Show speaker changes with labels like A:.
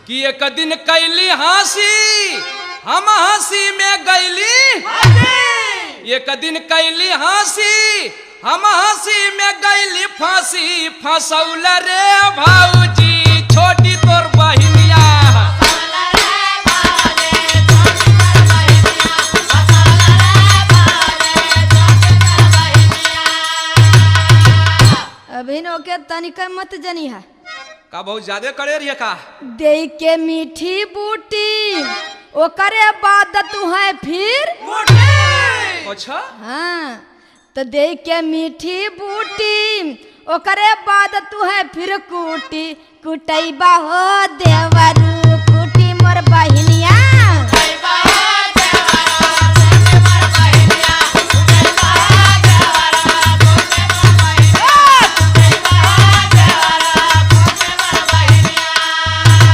A: कि एक दिन कैली हंसी हम हंसी में गैली, एक दिन कैली हंसी हम हंसी में गैली फांसी, फंसौल रे भाऊजी छोटी तोर बहिनिया।
B: अभी नो के तनिका मत जनी है
A: का बहुत ज्यादा करे रही का
B: दे के मीठी बूटी ओकरे बाद तू है फिर
A: अच्छा
B: हाँ तो दे के मीठी बूटी ओकरे बाद तू है फिर कूटी कुटैबा हो देव